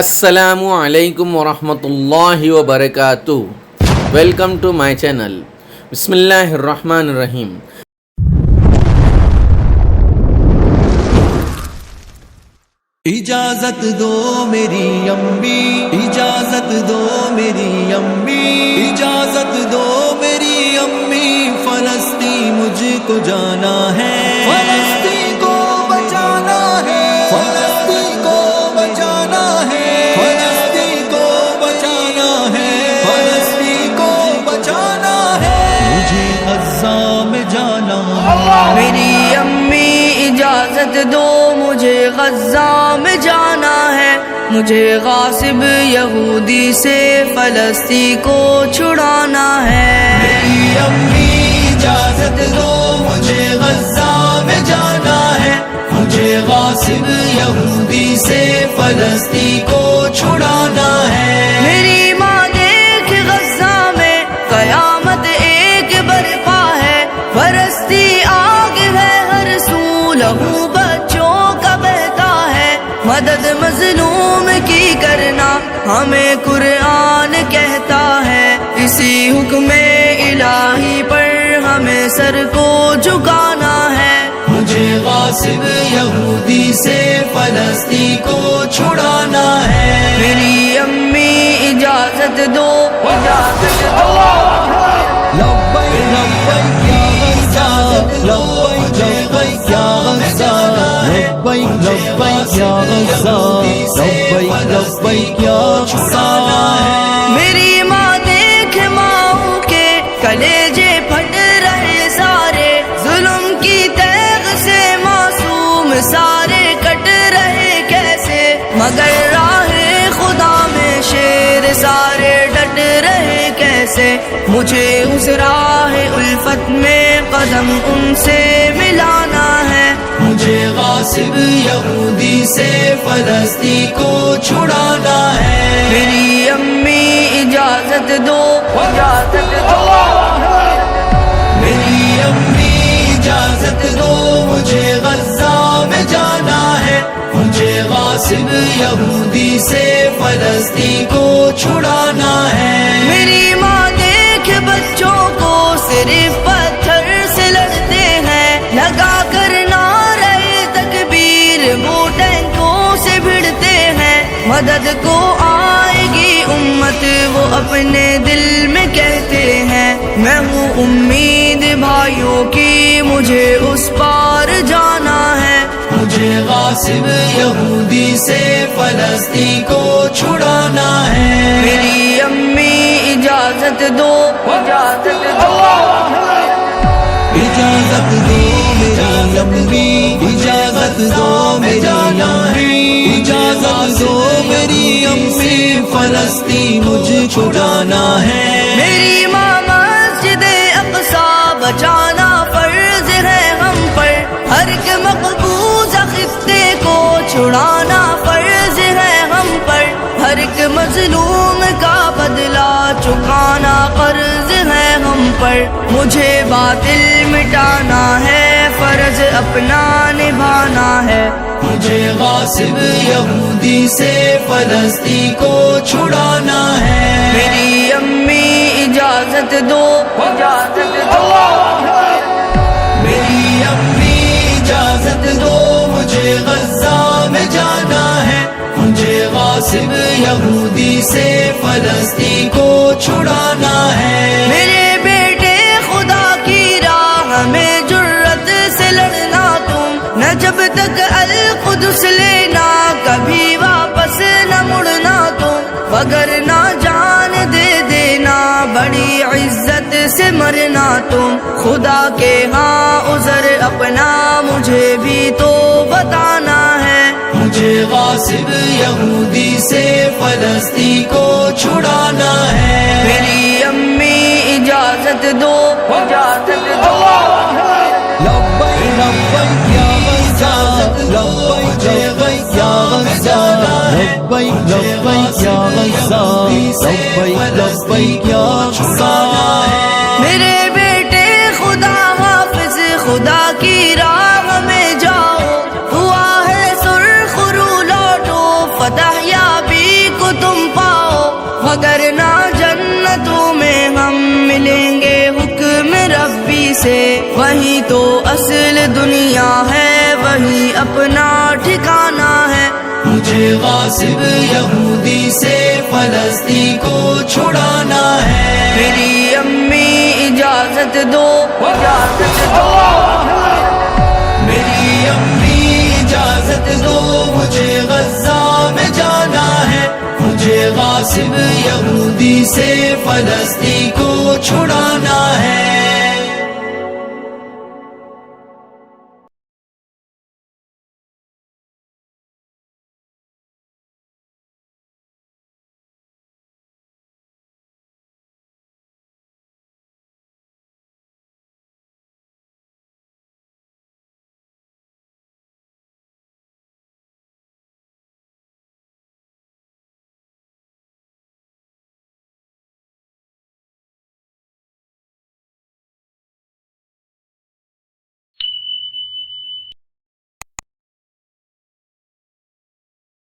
Assalamu alaikum warahmatullahi wabarakatuh. Welcome to my channel. Bismillahirrahmanirrahim. اجازت دو میری امی، اجازت دو میری امی، اجازت دو میری امی، فلسطین مجھ کو جانا ہے، فلسطین کو بچانا ہے، فلسطین کو بچانا ہے، فلسطین کو بچانا ہے، فلسطین کو بچانا ہے، مجھے غزہ میں جانا ہے۔ میری امی اجازت دو، مجھے غزہ میں جانا ہے، مجھے غاصب یہودی سے فلسطین کو چھڑانا ہے۔ میری امی اجازت دو، مجھے غزہ میں جانا ہے، مجھے غاصب یہودی سے فلسطین کو چھڑانا ہے۔ میری ماں دیکھ غزہ میں قیامت ایک برپا ہے، برستی آگ ہے ہر سو، لہو بچوں کا بہتا ہے، مدد مظلوم کی کرنا ہمیں قرآن کہتا ہے، اسی حکم الہی پر ہمیں سر کو جھکانا ہے۔ مجھے غاصب یہودی سے فلسطین کو چھڑانا ہے۔ میری امی اجازت دو، اجازت دو۔ لبیک لبیک یا غزہ، لبیک لبیک یا غزہ، لبیک لبیک یا غزہ، لبیک لبیک یا غزہ۔ میری ماں دیکھ ماؤں کے کلیجے پھٹ رہے سارے، ظلم کی تیغ سے معصوم سارے کٹ رہے کیسے، مگر راہ خدا میں شیر سارے ڈٹ رہے کیسے، مجھے اس راہ الفت میں قدم ان سے ملانا ہے۔ مجھے غاصب یہودی سے فلسطین کو چھڑانا ہے۔ میری امی اجازت دو، اجازت دو۔ میری امی اجازت دو، مجھے غزہ میں جانا ہے، مجھے غاصب یہودی سے فلسطین کو چھڑانا ہے۔ میری ماں دیکھ بچوں کو صرف پتھر سے لڑتے ہیں، لگا کر نعرہ تکبیر وہ ٹینکوں سے بھڑتے ہیں، مدد کو آئے گی امت وہ اپنے دل میں کہتے ہیں، میں ہوں امید بھائیوں کی مجھے اس پار جانا ہے۔ مجھے غاصب یہودی سے فلسطین کو چھڑانا ہے۔ میری امی اجازت دو، اجازت دو۔ اجازت دو میری امی، اجازت دو میری امی، اجازت دو میری امی، فلسطین مجھ کو جانا ہے۔ میری ماں مسجد اقصی بچانا فرض ہے ہم پر، ہر ایک مقبوضہ خطے کو چھڑانا فرض ہے ہم پر، ہر ایک مظلوم کا بدلہ چکانا قرض ہے ہم پر، مجھے باطل مٹانا ہے، فرض اپنا نبھانا ہے۔ مجھے غاصب یہودی سے فلسطین کو چھڑانا ہے۔ میری امی اجازت دو، اجازت دو۔ میری امی اجازت دو، مجھے غزہ میں جانا ہے، مجھے غاصب یہودی سے فلسطین کو چھڑانا ہے۔ میرے بیٹے خدا کی راہ میں جرت سے لڑنا تم، نہ جب تک القدس لینا کبھی واپس نہ مڑنا تم، وگرنہ جان دے دینا بڑی عزت سے مرنا تم، خدا کے ہاں عذر اپنا مجھے بھی تو بتانا ہے۔ مجھے غاصب یہودی سے فلسطین کو چھڑانا ہے۔ میری امی اجازت دو، اجازت دو۔ لبیک لبیک یا غزہ، لبیک لبیک یا غزہ، لبیک لبیک یا غزہ، لبیک لبیک یا غزہ۔ میرے بیٹے خدا حافظ، خدا کی راہ میں جاؤ، ہوا ہے سرخ رو لوٹو، فتح یابی وگرنہ جنتوں میں ہم ملیں گے حکم ربی سے، وہی تو اصل دنیا ہے، وہی اپنا ٹھکانہ ہے۔ مجھے غاصب یہودی سے فلسطین کو چھڑانا ہے۔ میری امی اجازت دو، اجازت دو، میری امی اجازت دو، مجھے غزہ میں جانا ہے۔ مجھے غاصب یہودی سے فلسطین کو چھڑانا ہے۔